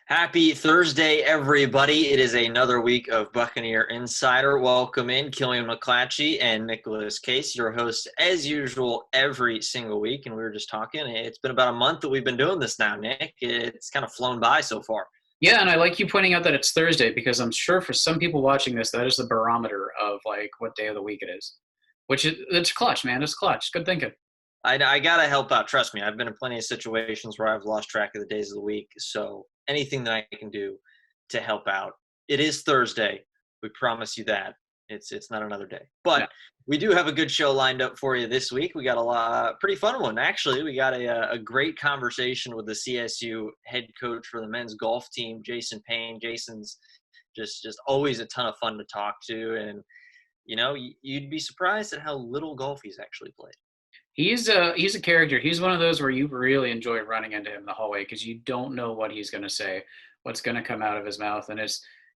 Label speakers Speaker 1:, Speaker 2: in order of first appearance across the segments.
Speaker 1: Happy Thursday, everybody. It is another week of Buccaneer Insider. Welcome in Killian McClatchy and Nicholas Case, your hosts, as usual, every single week. And we were just talking. It's been about a month that we've been doing this now, Nick. It's kind of flown by so far.
Speaker 2: Yeah, and I like you pointing out that it's Thursday because I'm sure for some people watching this, that is the barometer of like what day of the week it is. It's clutch, man. It's clutch. Good thinking.
Speaker 1: I got to help out. Trust me, I've been in plenty of situations where I've lost track of the days of the week. So anything that I can do to help out. It is Thursday. We promise you that. It's not another day. But we do have a good show lined up for you this week. We got a pretty fun one, actually. We got a great conversation with the CSU head coach for the men's golf team, Jason Payne. Jason's just always a ton of fun to talk to. And, you know, you'd be surprised at how little golf he's actually played.
Speaker 2: He's a character. He's one of those where you really enjoy running into him in the hallway because you don't know what he's going to say, what's going to come out of his mouth, and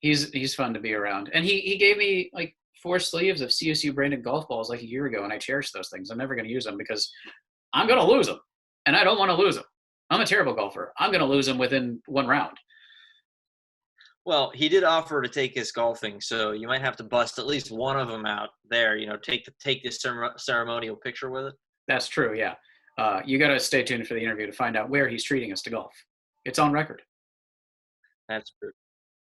Speaker 2: he's fun to be around. And he gave me like 4 sleeves of CSU branded golf balls like a year ago, and I cherish those things. I'm never going to use them because I'm going to lose them, and I don't want to lose them. I'm a terrible golfer. I'm going to lose them within one round.
Speaker 1: Well, he did offer to take us golfing, so you might have to bust at least one of them out there. You know, take this ceremonial picture with it.
Speaker 2: That's true, yeah. You got to stay tuned for the interview to find out where he's treating us to golf. It's on record.
Speaker 1: That's true.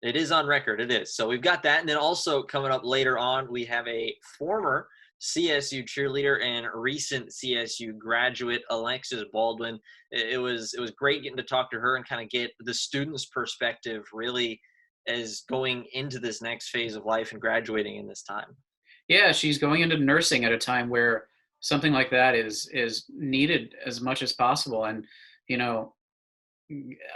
Speaker 1: It is on record. It is. So we've got that. And then also coming up later on, we have a former CSU cheerleader and recent CSU graduate, Alexis Baldwin. It was great getting to talk to her and kind of get the students' perspective really as going into this next phase of life and graduating in this time.
Speaker 2: Yeah, she's going into nursing at a time where something like that is needed as much as possible. And, you know,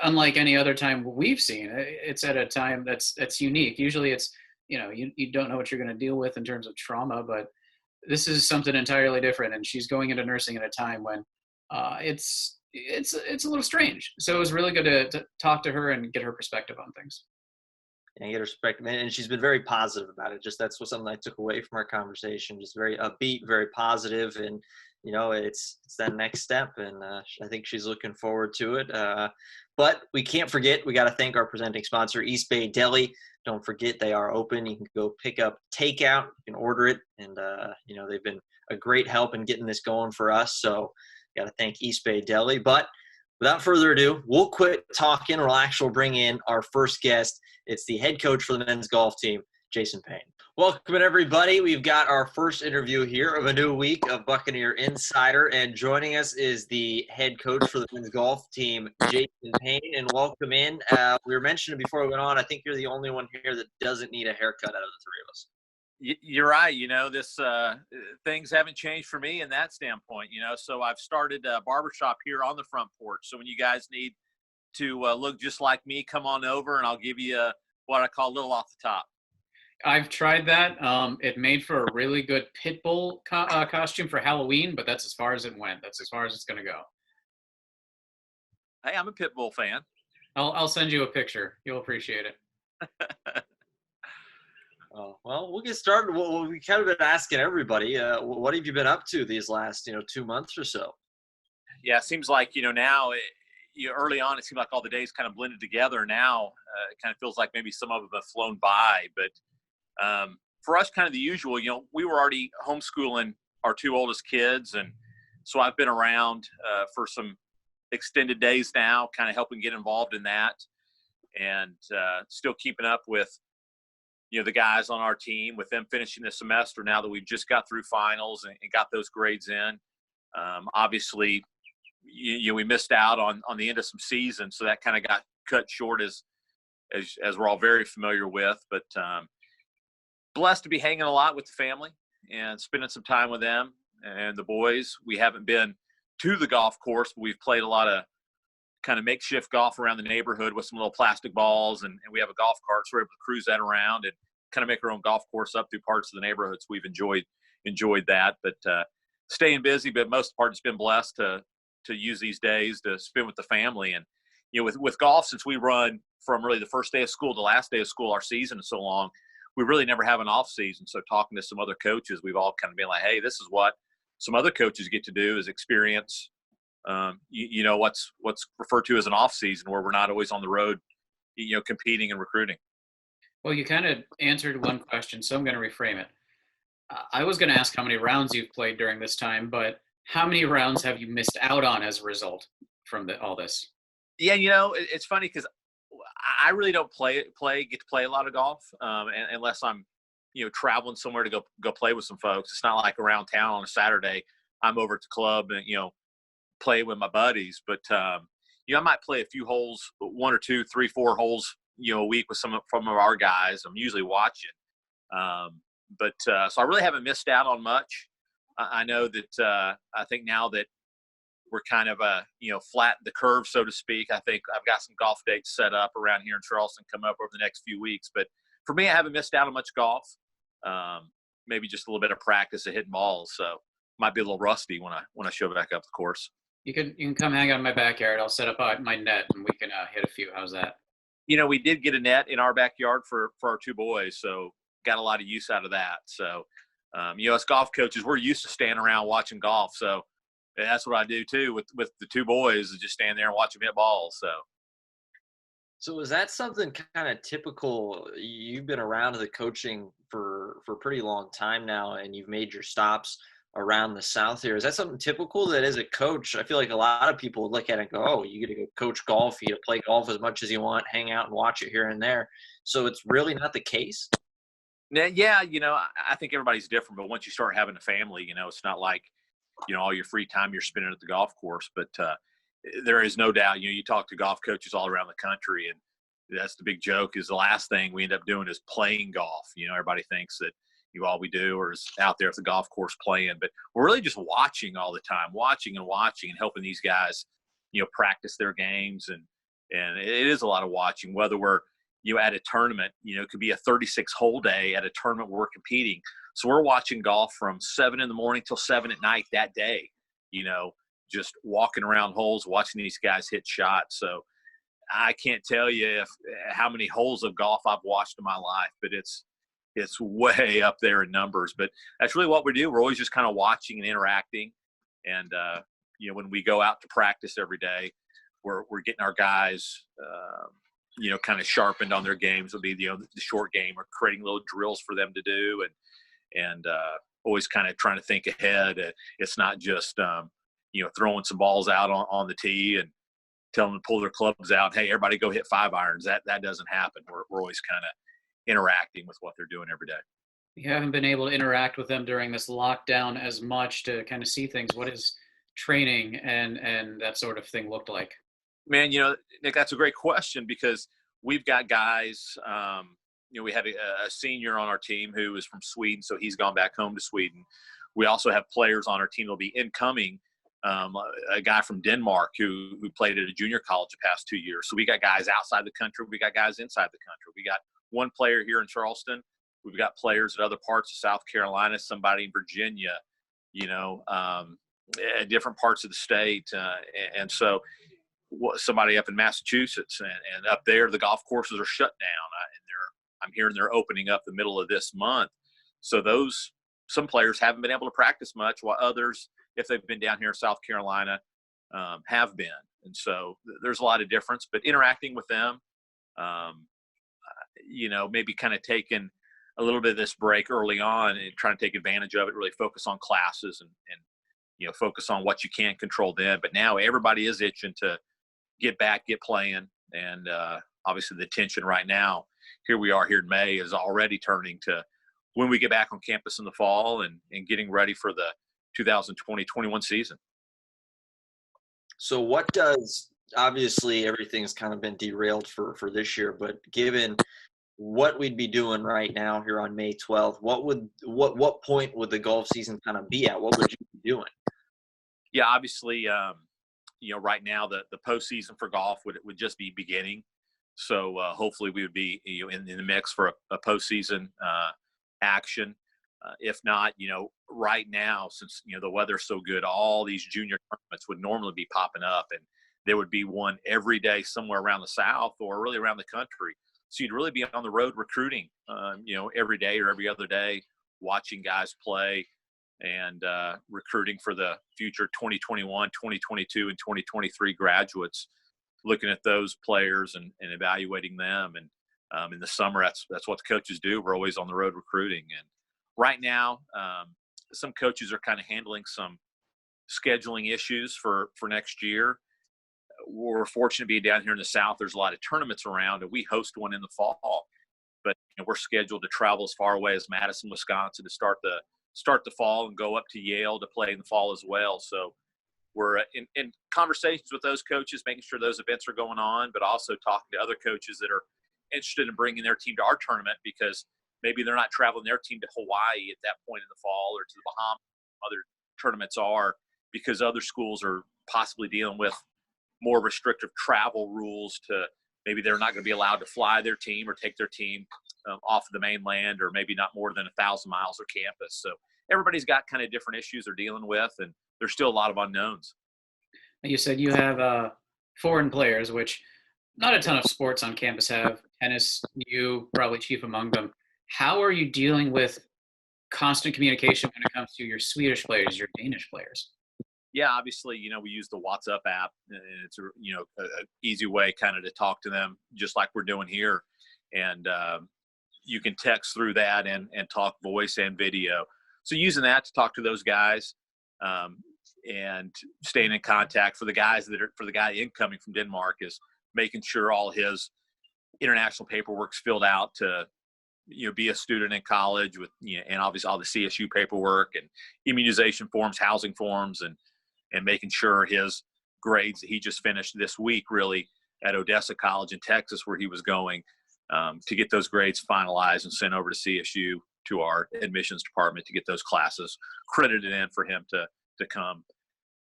Speaker 2: unlike any other time we've seen, it's at a time that's unique. Usually it's, you know, you don't know what you're going to deal with in terms of trauma, but this is something entirely different. And she's going into nursing at a time when it's a little strange. So it was really good to talk to her and get her perspective on things.
Speaker 1: And get her perspective, and she's been very positive about it. Just that's something I took away from our conversation. Just very upbeat, very positive, and you know, it's that next step, and I think she's looking forward to it. But we can't forget, we got to thank our presenting sponsor, East Bay Deli. Don't forget they are open. You can go pick up takeout, you can order it, and you know, they've been a great help in getting this going for us. So got to thank East Bay Deli. But without further ado, we'll quit talking. We'll actually bring in our first guest. It's the head coach for the men's golf team, Jason Payne. Welcome, everybody. We've got our first interview here of a new week of Buccaneer Insider, and joining us is the head coach for the men's golf team, Jason Payne. And welcome in. We were mentioning before we went on, I think you're the only one here that doesn't need a haircut out of the three of us.
Speaker 3: You're right. You know, this things haven't changed for me in that standpoint, you know. So I've started a barbershop here on the front porch. So when you guys need to look just like me, come on over and I'll give you what I call a little off the top.
Speaker 2: I've tried that. It made for a really good pit bull costume for Halloween, but that's as far as it went. That's as far as it's going to go.
Speaker 3: Hey, I'm a pit bull fan.
Speaker 2: I'll send you a picture. You'll appreciate it.
Speaker 1: Oh, well, we'll get started. Well, we kind of been asking everybody, what have you been up to these last, 2 months or so?
Speaker 3: Yeah, it seems like, now early on, it seemed like all the days kind of blended together. Now it kind of feels like maybe some of them have flown by. But for us, kind of the usual, we were already homeschooling our 2 oldest kids. And so I've been around for some extended days now, kind of helping get involved in that and still keeping up with the guys on our team, with them finishing the semester now that we've just got through finals and got those grades in. Obviously, we missed out on the end of some season, so that kind of got cut short as we're all very familiar with. But blessed to be hanging a lot with the family and spending some time with them and the boys. We haven't been to the golf course, but we've played a lot of kind of makeshift golf around the neighborhood with some little plastic balls, and we have a golf cart, so we're able to cruise that around and kind of make our own golf course up through parts of the neighborhood. So we've enjoyed that, but staying busy, but most of the part it's been blessed to use these days to spend with the family. And with golf, since we run from really the first day of school to last day of school, our season is so long, we really never have an off season. So talking to some other coaches, we've all kind of been like, hey, this is what some other coaches get to do is experience, what's referred to as an off season, where we're not always on the road, competing and recruiting.
Speaker 2: Well, you kind of answered one question, so I'm going to reframe it. I was going to ask how many rounds you've played during this time, but how many rounds have you missed out on as a result from all this?
Speaker 3: Yeah, it's funny because I really don't get to play a lot of golf, unless I'm, traveling somewhere to go play with some folks. It's not like around town on a Saturday I'm over at the club and play with my buddies. But I might play a few holes, 1 or 2, 3, 4 holes, a week with some of our guys. I'm usually watching. So I really haven't missed out on much. I know that I think now that we're kind of flat the curve, so to speak, I think I've got some golf dates set up around here in Charleston coming up over the next few weeks. But for me, I haven't missed out on much golf. Maybe just a little bit of practice of hitting balls. So might be a little rusty when I show back up the course.
Speaker 2: You can come hang out in my backyard. I'll set up my net and we can hit a few. How's that?
Speaker 3: We did get a net in our backyard for our 2 boys, so got a lot of use out of that. So, as golf coaches, we're used to standing around watching golf. So that's what I do too with the 2 boys, is just stand there and watch them hit balls.
Speaker 1: So is that something kind of typical? You've been around the coaching for a pretty long time now, and you've made your stops around the South here. Is that something typical that as a coach, I feel like a lot of people would look at it and go, oh, you get to go coach golf, you get to play golf as much as you want, hang out and watch it here and there. So it's really not the case?
Speaker 3: Yeah, I think everybody's different, but once you start having a family, it's not like, all your free time you're spending at the golf course. But there is no doubt, you talk to golf coaches all around the country, and that's the big joke, is the last thing we end up doing is playing golf. Everybody thinks that all we do is out there at the golf course playing, but we're really just watching all the time, watching and helping these guys, practice their games. And it is a lot of watching, whether we're, at a tournament, it could be a 36-hole day at a tournament where we're competing. So we're watching golf from 7 in the morning till 7 at night that day, just walking around holes, watching these guys hit shots. So I can't tell you how many holes of golf I've watched in my life, but it's way up there in numbers. But that's really what we do. We're always just kind of watching and interacting. And, when we go out to practice every day, we're getting our guys, kind of sharpened on their games. Will be the short game, or creating little drills for them to do, and always kind of trying to think ahead. It's not just throwing some balls out on the tee and telling them to pull their clubs out. Hey, everybody go hit 5 irons. That doesn't happen. We're always kind of interacting with what they're doing every day.
Speaker 2: You haven't been able to interact with them during this lockdown as much to kind of see things. What is training and that sort of thing looked like?
Speaker 3: Man, Nick, that's a great question, because we've got guys, we had a senior on our team who is from Sweden, so he's gone back home to Sweden. We also have players on our team that'll be incoming, a guy from Denmark who played at a junior college the past 2 years. So we got guys outside the country. We got guys inside the country. We got one player here in Charleston. We've got players at other parts of South Carolina, somebody in Virginia, at different parts of the state. And so somebody up in Massachusetts, and up there, the golf courses are shut down. I'm hearing they're opening up the middle of this month. So some players haven't been able to practice much, while others, if they've been down here in South Carolina, have been. And so there's a lot of difference, but interacting with them, maybe kind of taking a little bit of this break early on and trying to take advantage of it, really focus on classes and focus on what you can control then. But now everybody is itching to get back, get playing. And obviously the tension right now, here we are here in May, is already turning to when we get back on campus in the fall and getting ready for the 2020-21 season.
Speaker 1: So what does, obviously everything's kind of been derailed for this year, but given what we'd be doing right now here on May 12th, what point would the golf season kind of be at? What would you be doing?
Speaker 3: Yeah, obviously, right now the postseason for golf would just be beginning. So hopefully we would be in the mix for a postseason action. If not, right now, since the weather's so good, all these junior tournaments would normally be popping up, and there would be one every day somewhere around the South or really around the country. So you'd really be on the road recruiting, every day or every other day, watching guys play. and recruiting for the future 2021, 2022, and 2023 graduates, looking at those players and evaluating them. And in the summer, that's what the coaches do. We're always on the road recruiting. And right now, some coaches are kind of handling some scheduling issues for next year. We're fortunate to be down here in the South. There's a lot of tournaments around, and we host one in the fall. But we're scheduled to travel as far away as Madison, Wisconsin to start the fall and go up to Yale to play in the fall as well. So we're in conversations with those coaches, making sure those events are going on, but also talking to other coaches that are interested in bringing their team to our tournament, because maybe they're not traveling their team to Hawaii at that point in the fall or to the Bahamas. Other tournaments are, because other schools are possibly dealing with more restrictive travel rules to maybe they're not going to be allowed to fly their team or take their team off of the mainland, or maybe not more than 1,000 miles of campus. So everybody's got kind of different issues they're dealing with, and there's still a lot of unknowns.
Speaker 2: You said you have foreign players, which not a ton of sports on campus have. Tennis, you probably chief among them. How are you dealing with constant communication when it comes to your Swedish players, your Danish players?
Speaker 3: Yeah, obviously, we use the WhatsApp app, and it's a easy way kind of to talk to them, just like we're doing here. And you can text through that and talk voice and video. So using that to talk to those guys, and staying in contact for the guy incoming from Denmark is making sure all his international paperwork's filled out to be a student in college with and obviously all the CSU paperwork and immunization forms, housing forms, and making sure his grades that he just finished this week really at Odessa College in Texas, where he was going, to get those grades finalized and sent over to CSU to our admissions department to get those classes credited in for him to come.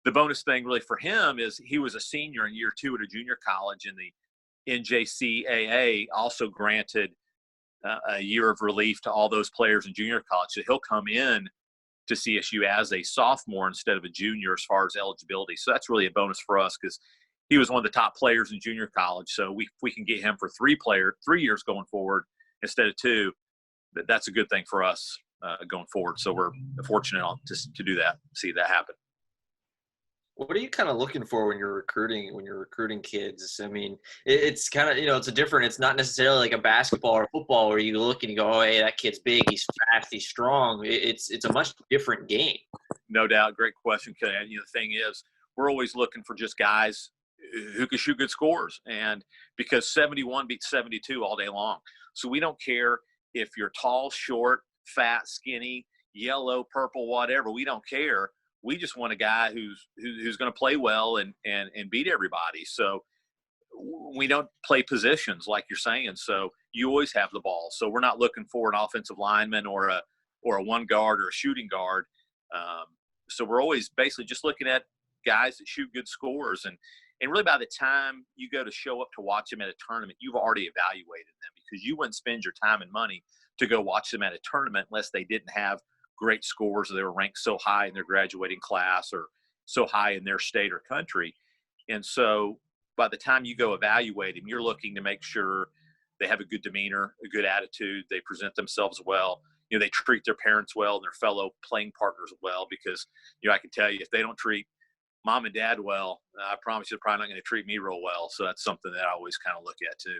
Speaker 3: The bonus thing really for him is he was a senior in year 2 at a junior college, and the NJCAA also granted a year of relief to all those players in junior college. So he'll come in to CSU as a sophomore instead of a junior as far as eligibility. So that's really a bonus for us, because he was one of the top players in junior college. So we can get him for 3 years going forward instead of 2. That's a good thing for us going forward. So we're fortunate to do that, see that happen.
Speaker 1: What are you kind of looking for when you're recruiting kids? I mean, it's kind of, it's not necessarily like a basketball or football where you look and you go, oh, hey, that kid's big, he's fast, he's strong. It's a much different game.
Speaker 3: No doubt. Great question. The thing is, we're always looking for just guys who can shoot good scores. And because 71 beats 72 all day long. So we don't care if you're tall, short, fat, skinny, yellow, purple, whatever. We don't care. We just want a guy who's going to play well and beat everybody. So we don't play positions like you're saying. So you always have the ball. So we're not looking for an offensive lineman or a one guard or a shooting guard. So we're always basically just looking at guys that shoot good scores. And really by the time you go to show up to watch them at a tournament, you've already evaluated them, because you wouldn't spend your time and money to go watch them at a tournament unless they didn't have great scores or they were ranked so high in their graduating class or so high in their state or country. And so by the time you go evaluate them, you're looking to make sure they have a good demeanor, a good attitude, they present themselves well, they treat their parents well and their fellow playing partners well, because I can tell you, if they don't treat mom and dad well, I promise you they're probably not going to treat me real well. So that's something that I always kind of look at too.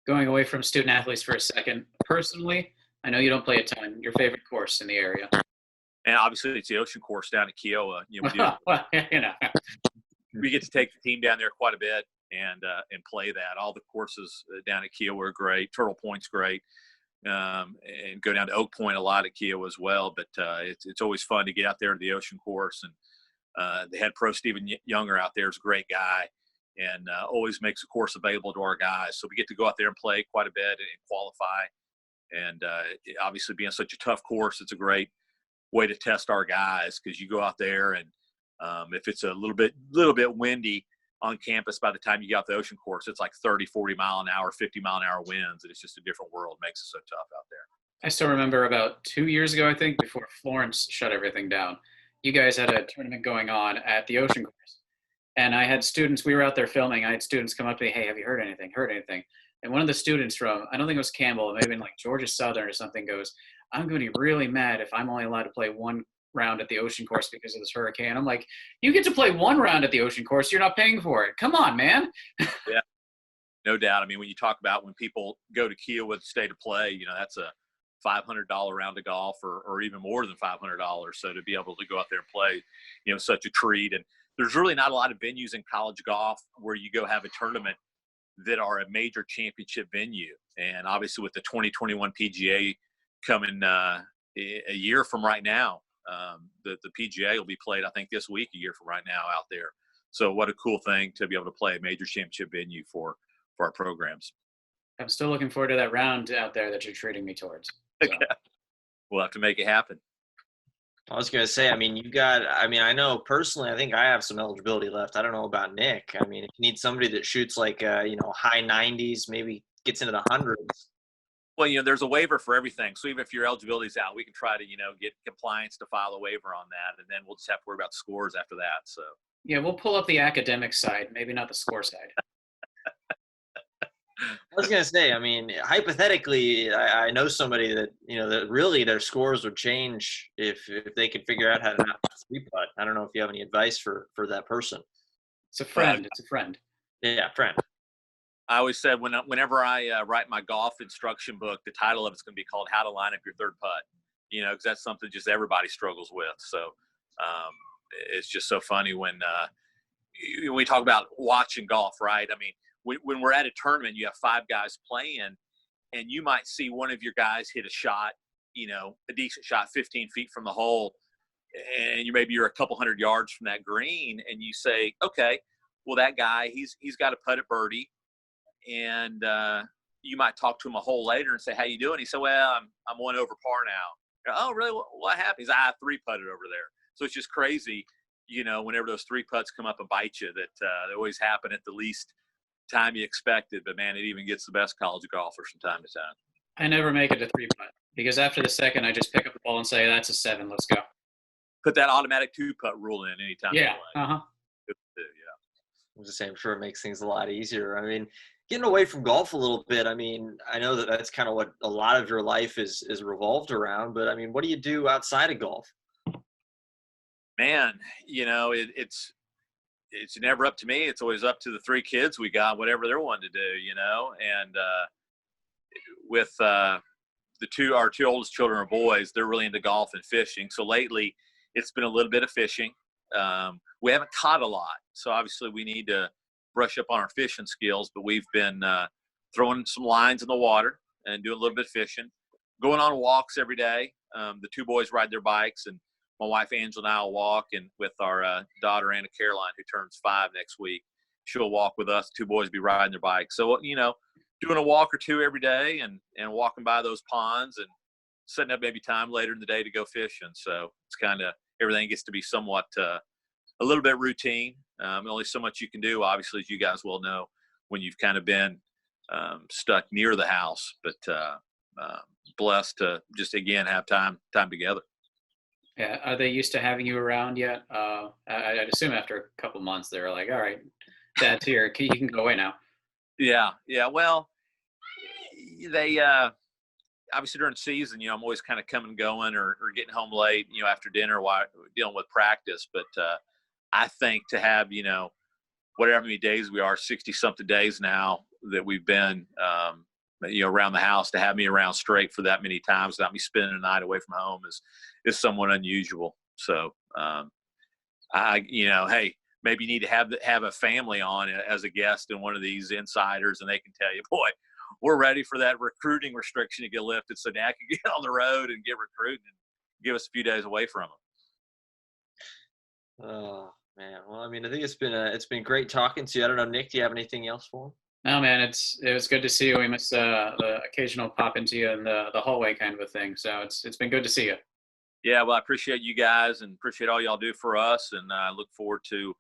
Speaker 2: Going away from student athletes for a second, personally, I know you don't play a ton. Your favorite course in the area?
Speaker 3: And obviously, it's the ocean course down at Kiowa. We get to take the team down there quite a bit and play that. All the courses down at Kiowa are great. Turtle Point's great, and go down to Oak Point a lot at Kiowa as well. But it's always fun to get out there to the ocean course. And the head pro Stephen Younger out there is a great guy, and always makes the course available to our guys. So we get to go out there and play quite a bit and qualify. And obviously, being such a tough course, it's a great way to test our guys, because you go out there and if it's a little bit windy on campus, by the time you get out the ocean course, it's like 30, 40 mile an hour, 50 mile an hour winds, and it's just a different world. It makes it so tough out there.
Speaker 2: I still remember about 2 years ago, I think, before Florence shut everything down, you guys had a tournament going on at the ocean course. And I had students, we were out there filming, I had students come up to me, hey, have you heard anything? and one of the students from, I don't think it was Campbell, maybe in like Georgia Southern or something, goes, I'm going to be really mad if I'm only allowed to play one round at the ocean course because of this hurricane. I'm like, you get to play one round at the ocean course. You're not paying for it. Come on, man.
Speaker 3: Yeah, no doubt. I mean, when you talk about when people go to Kiel with State of Play, you know, that's a $500 round of golf or even more than $500. So to be able to go out there and play, you know, such a treat. And there's really not a lot of venues in college golf where you go have a tournament that are a major championship venue. And obviously with the 2021 PGA coming a year from right now, the PGA will be played, I think, this week, a year from right now out there. So what a cool thing to be able to play a major championship venue for our programs.
Speaker 2: I'm still looking forward to that round out there that you're treating me towards. So.
Speaker 3: We'll have to make it happen.
Speaker 1: I was going to say, I mean, I know personally, I think I have some eligibility left. I don't know about Nick. I mean, if you need somebody that shoots like, high 90s, maybe gets into the hundreds.
Speaker 3: Well, you know, there's a waiver for everything. So even if your eligibility is out, we can try to, you know, get compliance to file a waiver on that. And then we'll just have to worry about scores after that. So,
Speaker 2: yeah, we'll pull up the academic side, maybe not the score side.
Speaker 1: I was going to say, I mean, hypothetically, I know somebody that, you know, that really their scores would change if they could figure out how to not three putt. I don't know if you have any advice for that person.
Speaker 2: It's a friend. It's a friend.
Speaker 1: Yeah, friend.
Speaker 3: I always said whenever I write my golf instruction book, the title of it's going to be called "How to Line Up Your Third Putt." You know, because that's something just everybody struggles with. So it's just so funny when we talk about watching golf, right? I mean, when we're at a tournament, you have 5 guys playing, and you might see one of your guys hit a shot, you know, a decent shot 15 feet from the hole, and you're a couple hundred yards from that green, and you say, okay, well, that guy, he's got a putt at birdie. And you might talk to him a hole later and say, how you doing? He said, well, I'm 1 over par now. Oh, really? What happened? He's, I 3-putted over there. So it's just crazy, you know, whenever those 3 putts come up and bite you, that they always happen at the least time you expected. But, man, it even gets the best college golfers from time to time.
Speaker 2: I never make it to 3-putt because after the second, I just pick up the ball and say, that's a 7. Let's go.
Speaker 3: Put that automatic 2-putt rule in anytime you
Speaker 2: play.
Speaker 3: Yeah.
Speaker 1: I was just saying, I'm sure it makes things a lot easier. I mean, getting away from golf a little bit, I mean, I know that that's kind of what a lot of your life is revolved around, but I mean, what do you do outside of golf?
Speaker 3: Man, you know, it's never up to me. It's always up to the 3 kids we got, whatever they're wanting to do, you know, and with our 2 oldest children are boys, they're really into golf and fishing. So lately it's been a little bit of fishing. We haven't caught a lot. So obviously we need to brush up on our fishing skills, but we've been throwing some lines in the water and doing a little bit of fishing, going on walks every day. The 2 boys ride their bikes, and my wife Angela and I will walk, and with our daughter Anna Caroline, who turns 5 next week, she'll walk with us. 2 boys will be riding their bikes. So, you know, doing a walk or 2 every day and walking by those ponds and setting up maybe time later in the day to go fishing. So it's kind of everything gets to be somewhat a little bit routine. Only so much you can do, obviously, as you guys well know, when you've kind of been stuck near the house. But blessed to just, again, have time together.
Speaker 2: Yeah. Are they used to having you around yet? I'd assume after a couple months, they're like, all right, Dad's here. You can go away now. Yeah.
Speaker 3: Well, they obviously during season, you know, I'm always kind of coming and going or getting home late, you know, after dinner while dealing with practice. But I think to have, you know, whatever many days we are, 60-something days now that we've been, you know, around the house, to have me around straight for that many times without me spending a night away from home is somewhat unusual. So, you know, hey, maybe you need to have a family on as a guest in one of these insiders, and they can tell you, boy, we're ready for that recruiting restriction to get lifted so Dad can get on the road and get recruiting and give us a few days away from them.
Speaker 1: Oh, man. Well, I mean, I think it's been great talking to you. I don't know, Nick, do you have anything else for him?
Speaker 2: No, man, it was good to see you. We missed the occasional pop into you in the hallway kind of a thing. So it's been good to see you.
Speaker 3: Yeah, well, I appreciate you guys and appreciate all y'all do for us. And I look forward to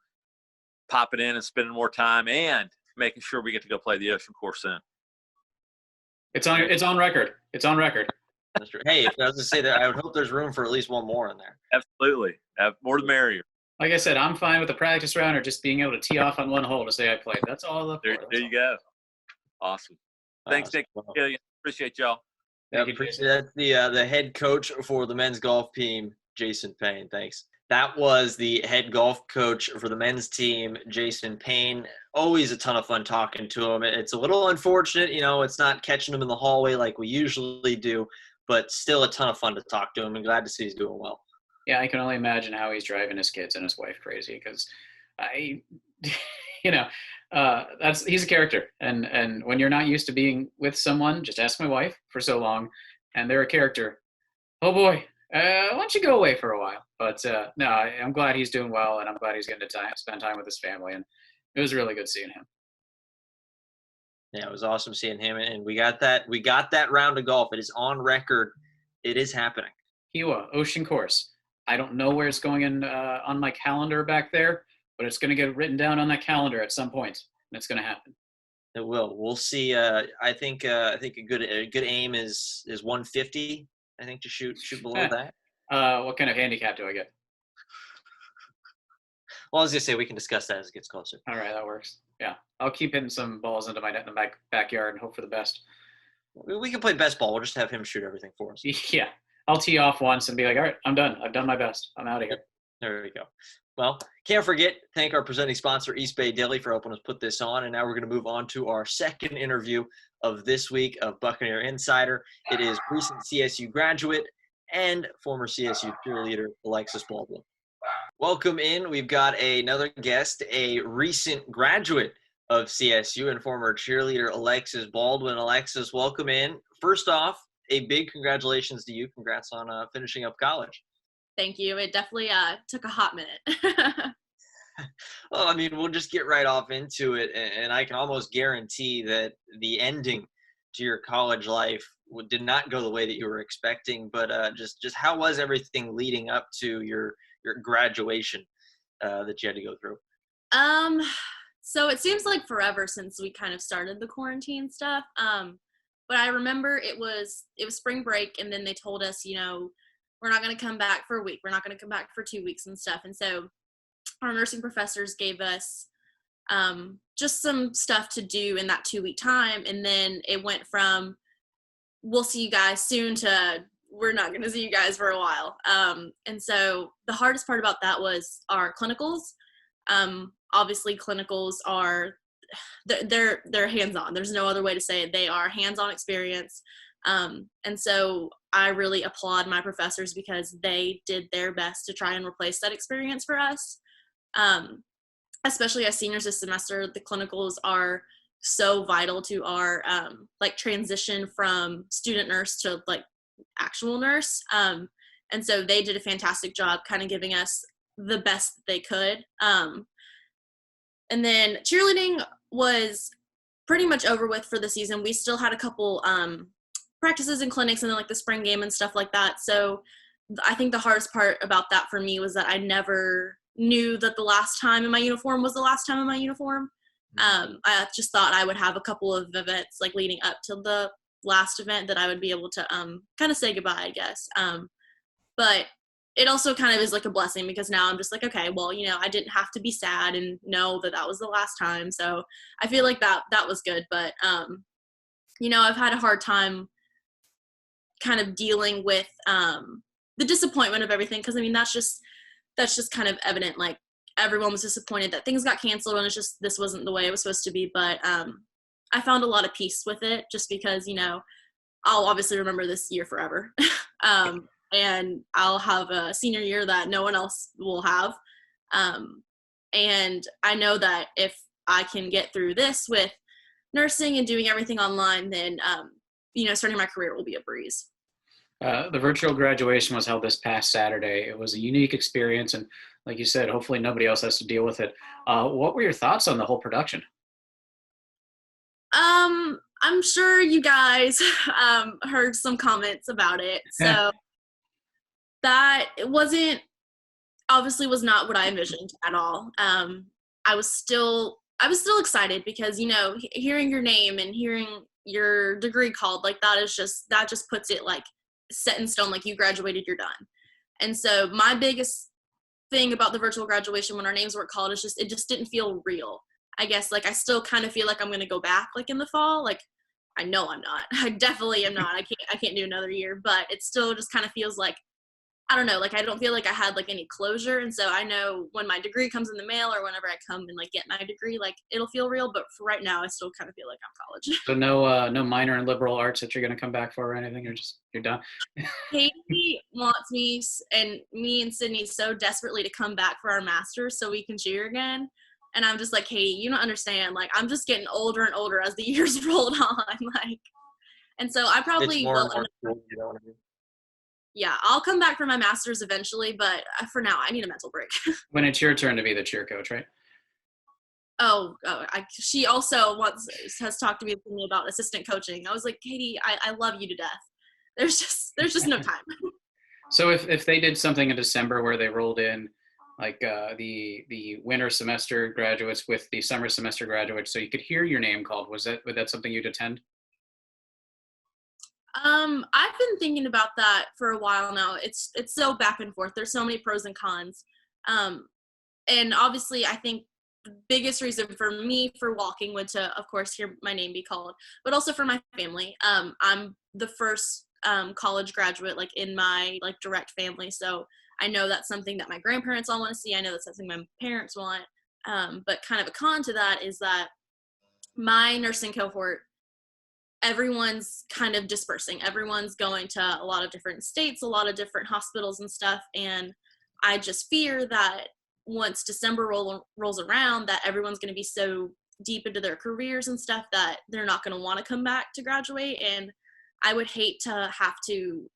Speaker 3: popping in and spending more time and making sure we get to go play the ocean course in.
Speaker 2: It's on record. It's on record.
Speaker 1: That's true. Hey, if I was to say that, I would hope there's room for at least one more in there.
Speaker 3: Absolutely. More the merrier.
Speaker 2: Like I said, I'm fine with a practice round or just being able to tee off on one hole to say I played. That's all up
Speaker 3: there you go. Awesome. Thanks, Nick.
Speaker 1: Well,
Speaker 3: Killian. Appreciate y'all.
Speaker 1: yeah, that's the head coach for the men's golf team, Jason Payne. Thanks. That was the head golf coach for the men's team, Jason Payne. Always a ton of fun talking to him. It's a little unfortunate, it's not catching him in the hallway like we usually do, but still a ton of fun to talk to him, and glad to see he's doing well.
Speaker 2: Yeah, I can only imagine how he's driving his kids and his wife crazy because he's a character. And when you're not used to being with someone, just ask my wife for so long, and they're a character. Oh boy, why don't you go away for a while? But no, I'm glad he's doing well, and I'm glad he's getting to spend time with his family. And it was really good seeing him.
Speaker 1: Yeah, it was awesome seeing him, and we got that round of golf. It is on record. It is happening.
Speaker 2: Kiwa Ocean Course. I don't know where it's going in on my calendar back there, but it's going to get written down on that calendar at some point, and it's going to happen.
Speaker 1: It will. We'll see. I think a good aim is 150. I think to shoot below that.
Speaker 2: What kind of handicap do I get?
Speaker 1: Well, I was gonna say we can discuss that as it gets closer.
Speaker 2: All right, that works. Yeah, I'll keep hitting some balls into my net in the backyard and hope for the best.
Speaker 1: We can play best ball. We'll just have him shoot everything for us.
Speaker 2: Yeah, I'll tee off once and be like, all right, I'm done. I've done my best. I'm out of here.
Speaker 1: There we go. Well, can't forget, thank our presenting sponsor, East Bay Deli, for helping us put this on. And now we're going to move on to our second interview of this week of Buccaneer Insider. It is recent CSU graduate and former CSU cheerleader, Alexis Baldwin. Welcome in. We've got another guest, a recent graduate of CSU and former cheerleader, Alexis Baldwin. Alexis, welcome in. First off, a big congratulations to you. Congrats on finishing up college.
Speaker 4: Thank you. It definitely took a hot minute.
Speaker 1: Well, I mean, we'll just get right off into it, and I can almost guarantee that the ending to your college life did not go the way that you were expecting. But just how was everything leading up to your graduation that you had to go through?
Speaker 4: So it seems like forever since we kind of started the quarantine stuff. But I remember it was spring break, and then they told us, we're not going to come back for a week. We're not going to come back for 2 weeks and stuff. And so our nursing professors gave us just some stuff to do in that 2-week time. And then it went from, we'll see you guys soon to we're not going to see you guys for a while. And so the hardest part about that was our clinicals. Obviously clinicals are, they're hands-on. There's no other way to say it. They are hands-on experience. And so I really applaud my professors because they did their best to try and replace that experience for us. Especially as seniors this semester, the clinicals are so vital to our transition from student nurse to actual nurse. And so they did a fantastic job kind of giving us the best that they could. And then cheerleading was pretty much over with for the season. We still had a couple practices and clinics and then the spring game and stuff like that. So I think the hardest part about that for me was that I never knew that the last time in my uniform was the last time in my uniform. I just thought I would have a couple of events leading up to the last event that I would be able to kind of say goodbye, I guess. But it also kind of is a blessing because now I'm just okay, well, I didn't have to be sad and know that that was the last time. So I feel like that was good. But, I've had a hard time kind of dealing with the disappointment of everything. Cause that's just kind of evident. Everyone was disappointed that things got canceled and it's just, this wasn't the way it was supposed to be. But I found a lot of peace with it just because, I'll obviously remember this year forever. And I'll have a senior year that no one else will have. And I know that if I can get through this with nursing and doing everything online, then, starting my career will be a breeze.
Speaker 2: The virtual graduation was held this past Saturday. It was a unique experience. And like you said, hopefully nobody else has to deal with it. What were your thoughts on the whole production?
Speaker 4: I'm sure you guys heard some comments about it. So that obviously was not what I envisioned at all. I was still excited because, hearing your name and hearing your degree called, that just puts it set in stone, you graduated, you're done. And so my biggest thing about the virtual graduation when our names weren't called is it just didn't feel real. I guess I still kind of feel like I'm going to go back in the fall. I know I'm not. I definitely am not. I can't do another year, but it still just kind of feels like, I don't know, like I don't feel like I had like any closure. And so I know when my degree comes in the mail or whenever I come and like get my degree, like it'll feel real. But for right now, I still kind of feel like I'm college.
Speaker 2: So no minor in liberal arts that you're going to come back for or anything? You're done?
Speaker 4: Katie wants me and Sydney so desperately to come back for our masters so we can cheer again. And I'm just like, Katie, you don't understand. Like, I'm just getting older and older as the years rolled on. Like, and so I probably will. Yeah, I'll come back for my master's eventually, but for now, I need a mental break.
Speaker 2: When it's your turn to be the cheer coach, right?
Speaker 4: She also has talked to me about assistant coaching. I was like, Katie, I love you to death. There's just no time.
Speaker 2: So if they did something in December where they rolled in like the winter semester graduates with the summer semester graduates, so you could hear your name called, would that something you'd attend?
Speaker 4: I've been thinking about that for a while now. It's so back and forth. There's so many pros and cons. And obviously I think the biggest reason for me for walking would to, of course, hear my name be called, but also for my family. I'm the first college graduate like in my like direct family. So I know that's something that my grandparents all want to see. I know that's something my parents want. But kind of a con to that is that my nursing cohort, everyone's kind of dispersing. Everyone's going to a lot of different states, a lot of different hospitals and stuff. And I just fear that once December rolls around, that everyone's going to be so deep into their careers and stuff that they're not going to want to come back to graduate. And I would hate to have to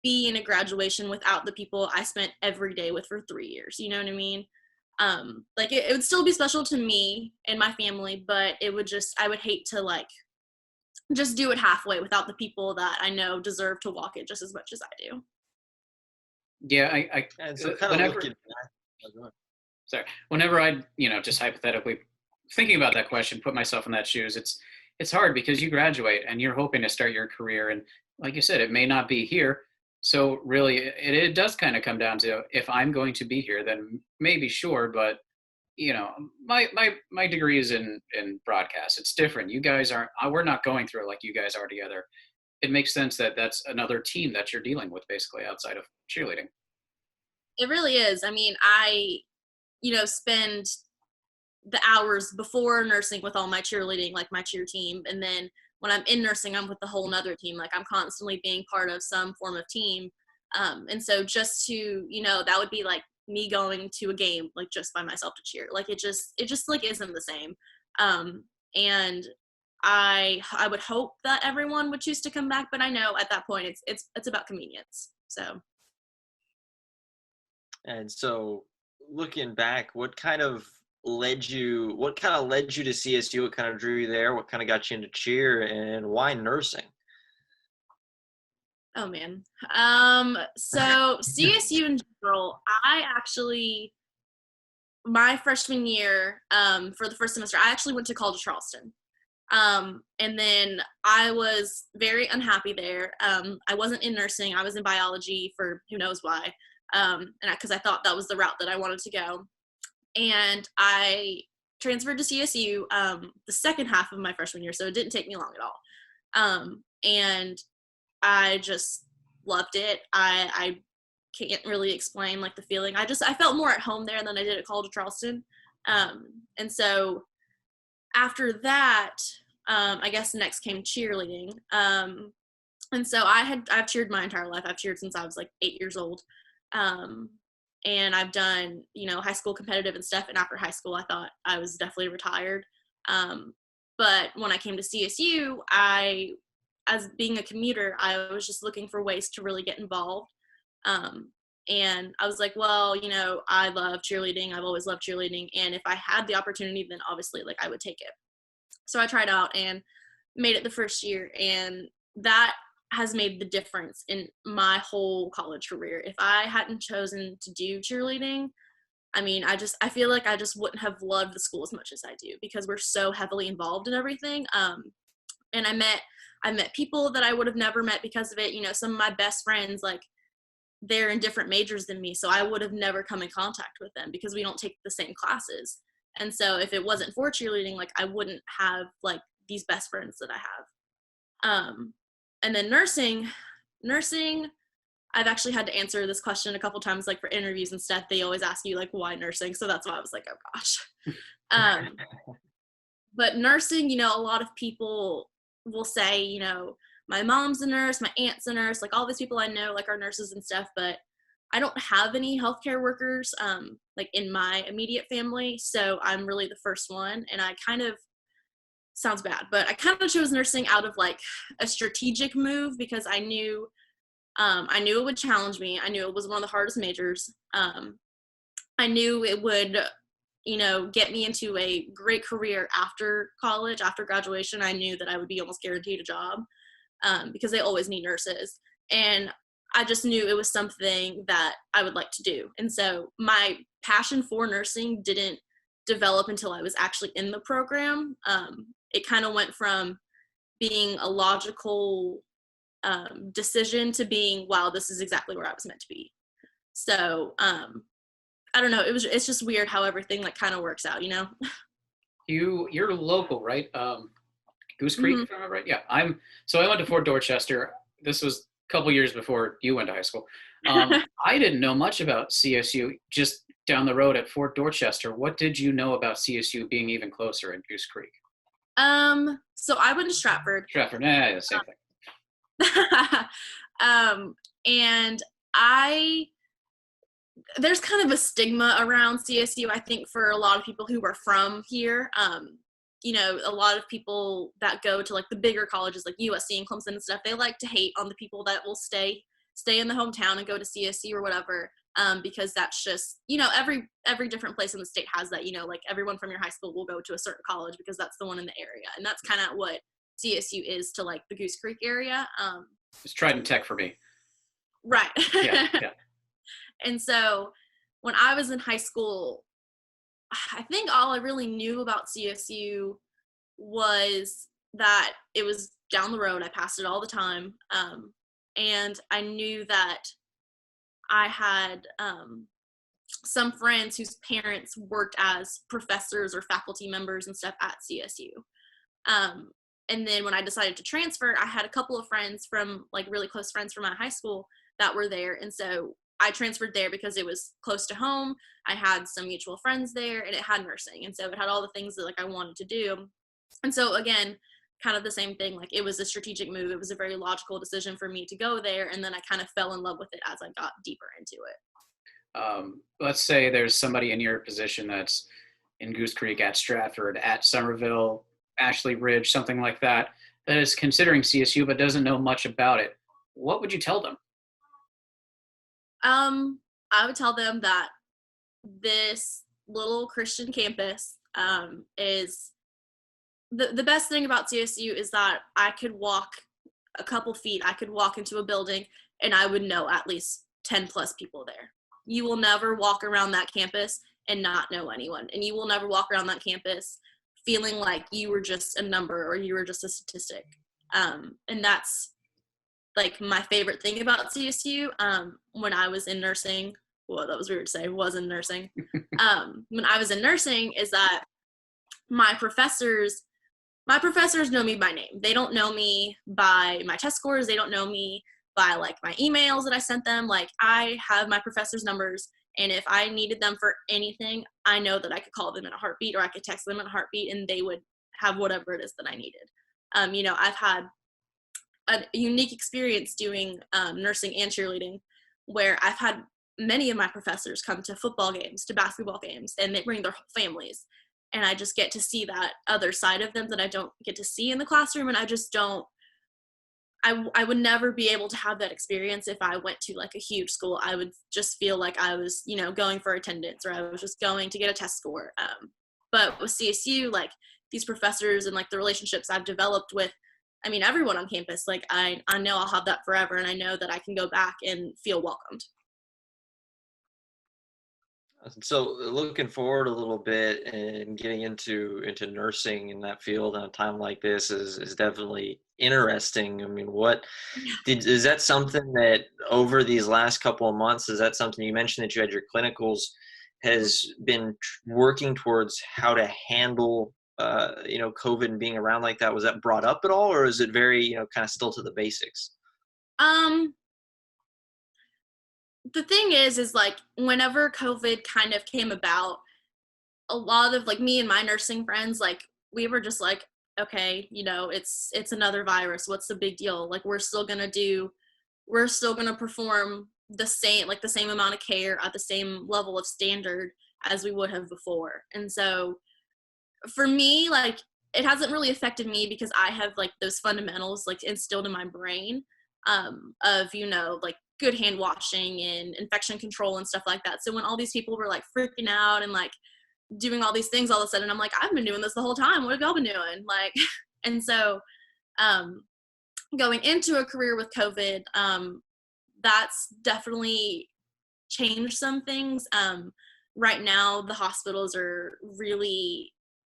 Speaker 4: be in a graduation without the people I spent every day with for 3 years. You know what I mean? Like it would still be special to me and my family, but I would hate to like just do it halfway without the people that I know deserve to walk it just as much as I do.
Speaker 2: Yeah,
Speaker 1: and so kind of looking back.
Speaker 2: Sorry. Whenever I, just hypothetically thinking about that question, put myself in that shoes, it's hard because you graduate and you're hoping to start your career. And like you said, it may not be here. So really it does kind of come down to, if I'm going to be here, then maybe sure. But my degree is in broadcast. It's different. You guys we're not going through it like you guys are together. It makes sense that that's another team that you're dealing with basically outside of cheerleading.
Speaker 4: It really is. I mean, I spend the hours before nursing with all my cheerleading, like my cheer team. And then when I'm in nursing, I'm with the whole nother team. Like I'm constantly being part of some form of team. And so just to, that would be like me going to a game, like just by myself to cheer. Like it just like isn't the same. And I would hope that everyone would choose to come back, but I know at that point it's about convenience. So.
Speaker 1: And so looking back, what kind of led you to CSU? What kind of drew you there? What kind of got you into cheer, and why nursing?
Speaker 4: Oh man. So CSU in general, I actually, my freshman year, for the first semester, I actually went to College of Charleston. And then I was very unhappy there. I wasn't in nursing. I was in biology for who knows why. And because I thought that was the route that I wanted to go. And I transferred to CSU the second half of my freshman year, so it didn't take me long at all. And I just loved it. I can't really explain like the feeling. I felt more at home there than I did at College of Charleston. And so after that, I guess next came cheerleading. And so I've cheered my entire life. I've cheered since I was like 8 years old. And I've done, high school competitive and stuff. And after high school, I thought I was definitely retired. But when I came to CSU, as being a commuter, I was just looking for ways to really get involved. And I was like, well, I love cheerleading. I've always loved cheerleading. And if I had the opportunity, then obviously like I would take it. So I tried out and made it the first year. And that has made the difference in my whole college career. If I hadn't chosen to do cheerleading, I mean, I feel like I just wouldn't have loved the school as much as I do because we're so heavily involved in everything. And I met people that I would have never met because of it. Some of my best friends, like they're in different majors than me. So I would have never come in contact with them because we don't take the same classes. And so if it wasn't for cheerleading, like I wouldn't have like these best friends that I have. And then nursing, I've actually had to answer this question a couple times, like for interviews and stuff. They always ask you like, why nursing? So that's why I was like, oh gosh. But nursing, you know, a lot of people will say, you know, my mom's a nurse, my aunt's a nurse, like all these people I know like are nurses and stuff, but I don't have any healthcare workers like in my immediate family. So I'm really the first one. And I kind of, sounds bad, but I kind of chose nursing out of like a strategic move because I knew it would challenge me. I knew it was one of the hardest majors. I knew it would, you know, get me into a great career after college, after graduation. I knew that I would be almost guaranteed a job because they always need nurses. And I just knew it was something that I would like to do. And so my passion for nursing didn't develop until I was actually in the program. It kind of went from being a logical decision to being, wow, this is exactly where I was meant to be. So I don't know. It's just weird how everything like kind of works out, you know?
Speaker 2: You're local, right? Goose Creek, if I remember right. Yeah, I went to Fort Dorchester. This was a couple years before you went to high school. I didn't know much about CSU. Just down the road at Fort Dorchester, what did you know about CSU being even closer in Goose Creek?
Speaker 4: So I went to Stratford.
Speaker 2: Yeah, same thing.
Speaker 4: And there's kind of a stigma around CSU, I think, for a lot of people who are from here. You know, a lot of people that go to like the bigger colleges like USC and Clemson and stuff, they like to hate on the people that will stay in the hometown and go to CSU or whatever. Because that's just, you know, every different place in the state has that, you know, like everyone from your high school will go to a certain college because that's the one in the area. And that's kind of what CSU is to like the Goose Creek area.
Speaker 2: It's Trident Tech for me.
Speaker 4: Right.
Speaker 2: Yeah.
Speaker 4: And so when I was in high school, I think all I really knew about CSU was that it was down the road. I passed it all the time. And I knew that I had some friends whose parents worked as professors or faculty members and stuff at CSU. And then when I decided to transfer, I had a couple of friends from like really close friends from my high school that were there. And so I transferred there because it was close to home. I had some mutual friends there and it had nursing. And so it had all the things that like I wanted to do. And so again, kind of the same thing, like it was a strategic move. It was a very logical decision for me to go there. And then I kind of fell in love with it as I got deeper into it.
Speaker 2: Let's say there's somebody in your position that's in Goose Creek, at Stratford, at Somerville, Ashley Ridge, something like that is considering CSU but doesn't know much about it. What would you tell them?
Speaker 4: I would tell them that this little Christian campus is the best thing about CSU is that I could walk a couple feet, I could walk into a building and I would know at least 10 plus people there. You will never walk around that campus and not know anyone. And you will never walk around that campus feeling like you were just a number or you were just a statistic. And that's like my favorite thing about CSU. When I was in nursing, well, that was weird to say, was in nursing. When I was in nursing is that my professors know me by name. They don't know me by my test scores. They don't know me by like my emails that I sent them. Like I have my professors' numbers, and if I needed them for anything, I know that I could call them in a heartbeat or I could text them in a heartbeat and they would have whatever it is that I needed. You know, I've had a unique experience doing nursing and cheerleading where I've had many of my professors come to football games, to basketball games, and they bring their whole families. And I just get to see that other side of them that I don't get to see in the classroom. And I just don't, I would never be able to have that experience if I went to like a huge school. I would just feel like I was, you know, going for attendance or I was just going to get a test score. But with CSU, like these professors and like the relationships I've developed with, I mean, everyone on campus, like I know I'll have that forever and I know that I can go back and feel welcomed.
Speaker 1: So looking forward a little bit and getting into nursing in that field in a time like this is definitely interesting. I mean, is that something that over these last couple of months, is that something you mentioned that you had your clinicals, has been working towards how to handle COVID and being around like that, was that brought up at all, or is it very, kind of still to the basics?
Speaker 4: The thing is like whenever COVID kind of came about, a lot of like me and my nursing friends, like we were just like, okay, it's another virus. What's the big deal? Like we're still gonna perform the same amount of care at the same level of standard as we would have before. And so for me, like it hasn't really affected me because I have like those fundamentals like instilled in my brain of like good hand washing and infection control and stuff like that. So when all these people were like freaking out and like doing all these things, all of a sudden I'm like, I've been doing this the whole time. What have y'all been doing? Like, and so going into a career with COVID, that's definitely changed some things. Right now, the hospitals are really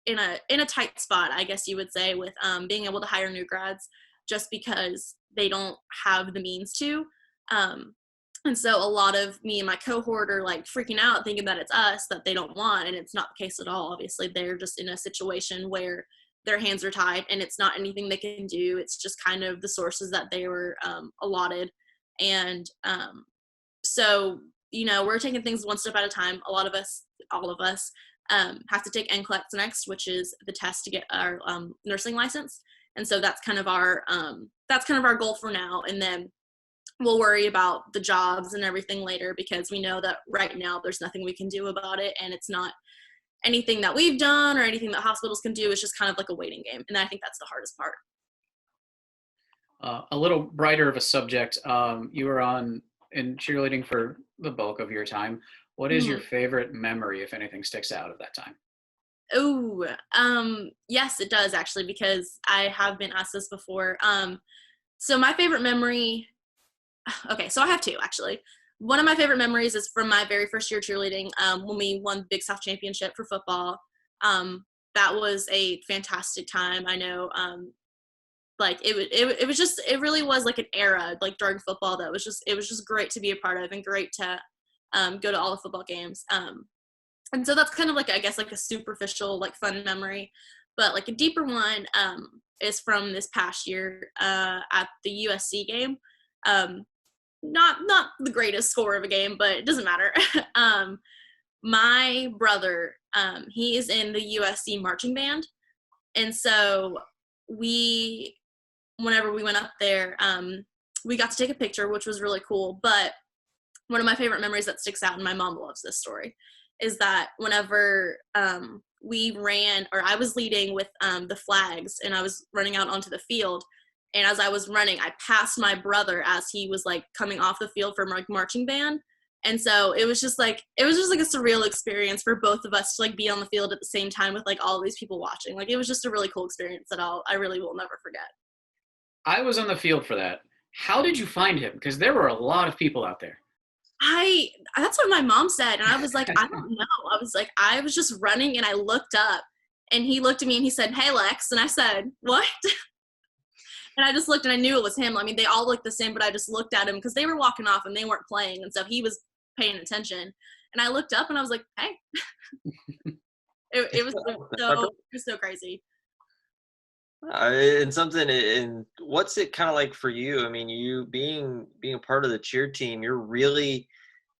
Speaker 4: in a tight spot, I guess you would say, with being able to hire new grads, just because they don't have the means to. And so a lot of me and my cohort are like freaking out thinking that it's us that they don't want, and it's not the case at all. Obviously, they're just in a situation where their hands are tied and it's not anything they can do. It's just kind of the sources that they were allotted. And so, we're taking things one step at a time. All of us have to take NCLEX next, which is the test to get our nursing license. And so that's kind of our goal for now. And then we'll worry about the jobs and everything later, because we know that right now there's nothing we can do about it. And it's not anything that we've done or anything that hospitals can do. It's just kind of like a waiting game. And I think that's the hardest part.
Speaker 2: A little brighter of a subject. You were in cheerleading for the bulk of your time. What is your favorite memory, if anything sticks out of that time?
Speaker 4: Oh, yes, it does actually, because I have been asked this before. So my favorite memory, okay, so I have two actually. One of my favorite memories is from my very first year cheerleading, when we won the Big South Championship for football. That was a fantastic time. I know, like it really was like an era, like during football, it was just great to be a part of and great to go to all the football games. And so that's kind of like, I guess, like a superficial, like fun memory, but like a deeper one is from this past year at the USC game. Not the greatest score of a game, but it doesn't matter. My brother, he is in the USC marching band. And so whenever we went up there, we got to take a picture, which was really cool. But one of my favorite memories that sticks out, and my mom loves this story, is that whenever we ran, or I was leading with the flags, and I was running out onto the field, and as I was running, I passed my brother as he was like coming off the field for marching band. And so it was just like a surreal experience for both of us to like be on the field at the same time with like all these people watching. Like it was just a really cool experience that I really will never forget.
Speaker 2: I was on the field for that. How did you find him? Because there were a lot of people out there.
Speaker 4: That's what my mom said. And I was like, I don't know. I was just running and I looked up and he looked at me and he said, "Hey, Lex." And I said, "What?" And I just looked and I knew it was him. I mean, they all looked the same, but I just looked at him because they were walking off and they weren't playing. And so he was paying attention. And I looked up and I was like, "Hey." It was so crazy.
Speaker 1: And what's it kind of like for you? I mean, you being a part of the cheer team, you're really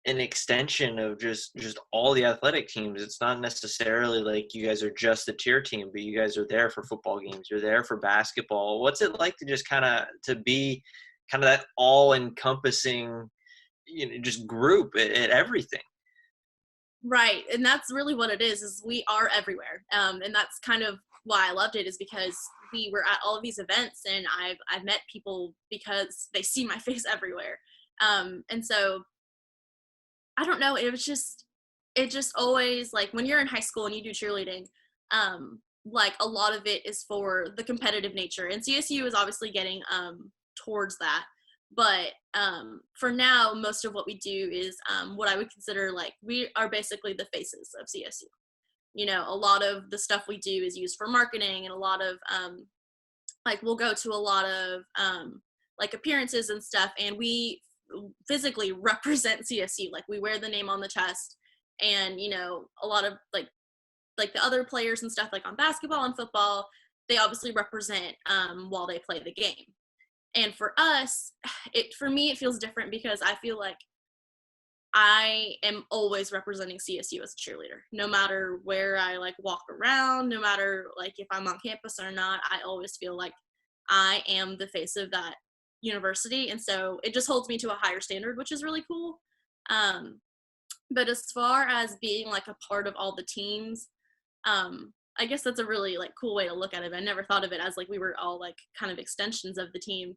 Speaker 1: an extension of just all the athletic teams. It's not necessarily like you guys are just the cheer team, but you guys are there for football games. You're there for basketball. What's it like to just to be kind of that all encompassing, just group at everything?
Speaker 4: Right. And that's really what it is we are everywhere. And that's kind of why I loved it, is because we were at all of these events and I've met people because they see my face everywhere. And so I don't know, it just always, like when you're in high school and you do cheerleading, like a lot of it is for the competitive nature, and CSU is obviously getting towards that. But for now, most of what we do is what I would consider, like, we are basically the faces of CSU. A lot of the stuff we do is used for marketing, and a lot of like we'll go to a lot of like appearances and stuff, and we physically represent CSU. Like we wear the name on the chest, and a lot of like like the other players and stuff, like on basketball and football, they obviously represent while they play the game. And for us, for me, it feels different because I feel like I am always representing CSU as a cheerleader. No matter where I like walk around, no matter like if I'm on campus or not, I always feel like I am the face of that university. And so it just holds me to a higher standard, which is really cool. But as far as being like a part of all the teams, I guess that's a really like cool way to look at it. I never thought of it as like we were all like kind of extensions of the team.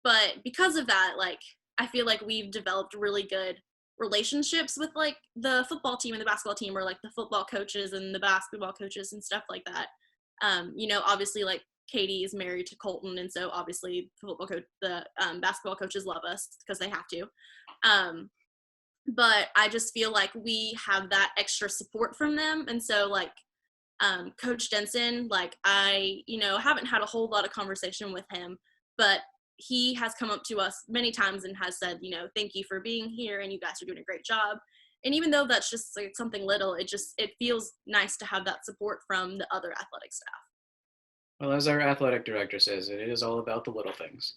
Speaker 4: But because of that, like I feel like we've developed really good relationships with like the football team and the basketball team, or like the football coaches and the basketball coaches and stuff like that. You know, obviously like Katie is married to Colton, and so obviously the basketball coaches love us because they have to. But I just feel like we have that extra support from them. And so like Coach Denson, like I, you know, haven't had a whole lot of conversation with him, but he has come up to us many times and has said, you know, thank you for being here and you guys are doing a great job. And even though that's just like something little, it feels nice to have that support from the other athletic staff.
Speaker 2: Well, as our athletic director says, it is all about the little things.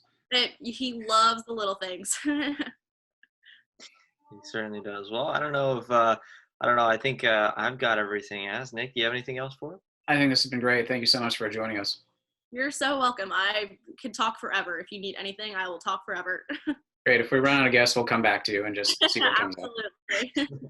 Speaker 4: He loves the little things.
Speaker 1: He certainly does. Well, I don't know. I think I've got everything asked. Nick, do you have anything else for us?
Speaker 2: I think this has been great. Thank you so much for joining us.
Speaker 4: You're so welcome. I could talk forever. If you need anything, I will talk forever.
Speaker 2: Great. If we run out of guests, we'll come back to you and just see what comes up.
Speaker 4: Absolutely.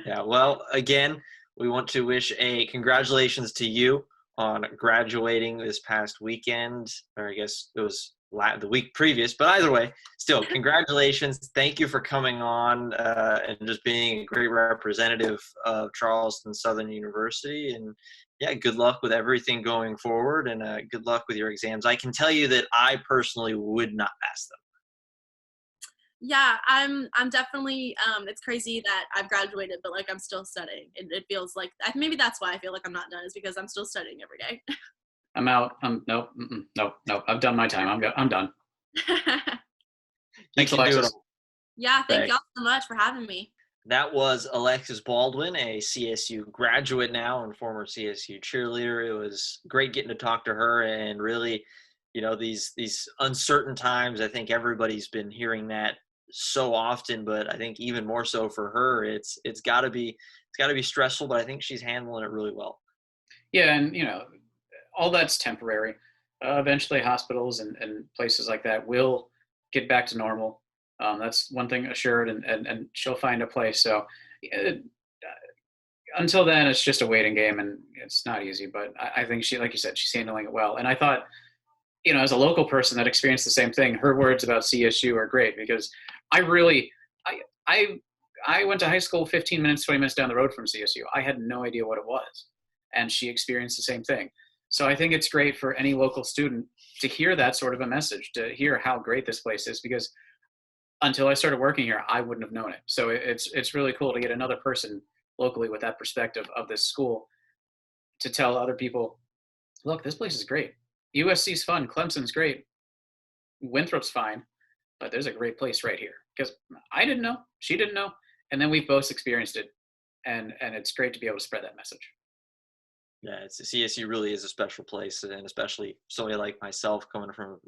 Speaker 1: Yeah. Well, again, we want to wish a congratulations to you on graduating this past weekend, or I guess it was the week previous, but either way, still congratulations. Thank you for coming on and just being a great representative of Charleston Southern University. And yeah, good luck with everything going forward, and good luck with your exams. I can tell you that I personally would not pass them.
Speaker 4: Yeah, I'm definitely, it's crazy that I've graduated, but like I'm still studying. It feels like, maybe that's why I feel like I'm not done, is because I'm still studying every day.
Speaker 2: I'm out. Nope. I've done my time. I'm done. Thanks, Alexis.
Speaker 4: Yeah, thank y'all so much for having me.
Speaker 1: That was Alexis Baldwin, a CSU graduate now and former CSU cheerleader. It was great getting to talk to her, and really, you know, these uncertain times, I think everybody's been hearing that so often, but I think even more so for her, it's got to be stressful, but I think she's handling it really well.
Speaker 2: Yeah, and you know, all that's temporary. Eventually, hospitals and places like that will get back to normal. That's one thing assured, and she'll find a place. So until then, it's just a waiting game, and it's not easy. But I think she, like you said, she's handling it well. And I thought, you know, as a local person that experienced the same thing, her words about CSU are great, because I went to high school 15 minutes, 20 minutes down the road from CSU. I had no idea what it was, and she experienced the same thing. So I think it's great for any local student to hear that sort of a message, to hear how great this place is, because until I started working here, I wouldn't have known it. So it's really cool to get another person locally with that perspective of this school to tell other people, look, this place is great. USC's fun. Clemson's great. Winthrop's fine, but there's a great place right here. Because I didn't know, she didn't know, and then we've both experienced it, and it's great to be able to spread that message.
Speaker 1: Yeah, CSU really is a special place, and especially somebody like myself coming from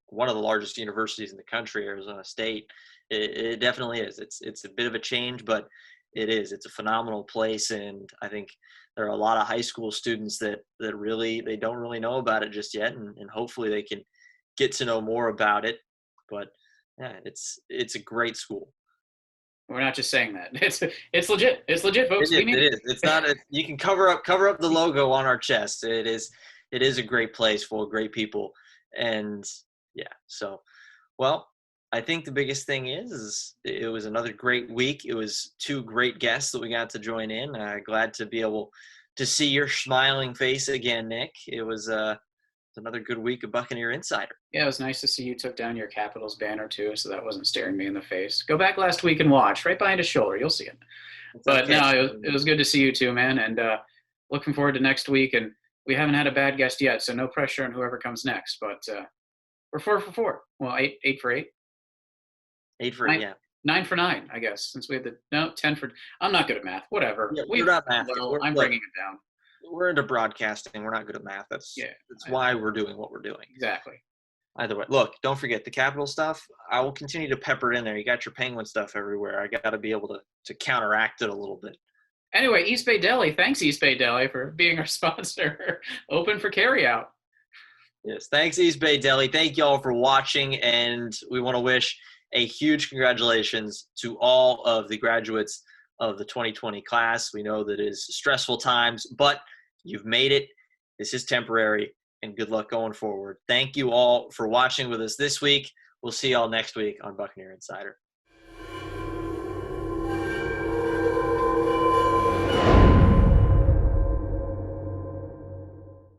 Speaker 1: one of the largest universities in the country, Arizona State. It definitely is. It's a bit of a change, but it is. It's a phenomenal place, and I think there are a lot of high school students that really they don't really know about it just yet, and hopefully they can get to know more about it. But yeah, it's a great school.
Speaker 2: We're not just saying that. It's legit. It's legit, folks.
Speaker 1: It is. It's not. You can cover up the logo on our chest. It is a great place full of great people, and yeah. So, well, I think the biggest thing is it was another great week. It was two great guests that we got to join in. Glad to be able to see your smiling face again, Nick. It was another good week of Buccaneer Insider. Yeah,
Speaker 2: it was nice to see you took down your Capitals banner too, so that wasn't staring me in the face. Go back last week and watch, right behind his shoulder. You'll see it. But okay. No, it was good to see you too, man, and looking forward to next week. And we haven't had a bad guest yet, so no pressure on whoever comes next. But we're 4 for 4. Well, 8 for 8.
Speaker 1: 8 for 8, yeah.
Speaker 2: 9 for 9, I guess, since we had 10 for. I'm not good at math. Whatever.
Speaker 1: Yeah, we're not math.
Speaker 2: Well, I'm bringing it down.
Speaker 1: We're into broadcasting. We're not good at math. That's why we're doing what we're doing.
Speaker 2: Exactly.
Speaker 1: Either way, look, don't forget the Capital stuff. I will continue to pepper it in there. You got your Penguin stuff everywhere. I got to be able to counteract it a little bit.
Speaker 2: Anyway, East Bay Deli. Thanks, East Bay Deli, for being our sponsor. Open for carryout.
Speaker 1: Yes, thanks, East Bay Deli. Thank you all for watching, and we want to wish a huge congratulations to all of the graduates of the 2020 class. We know that it is stressful times, but you've made it. This is temporary, and good luck going forward. Thank you all for watching with us this week. We'll see you all next week on Buccaneer Insider.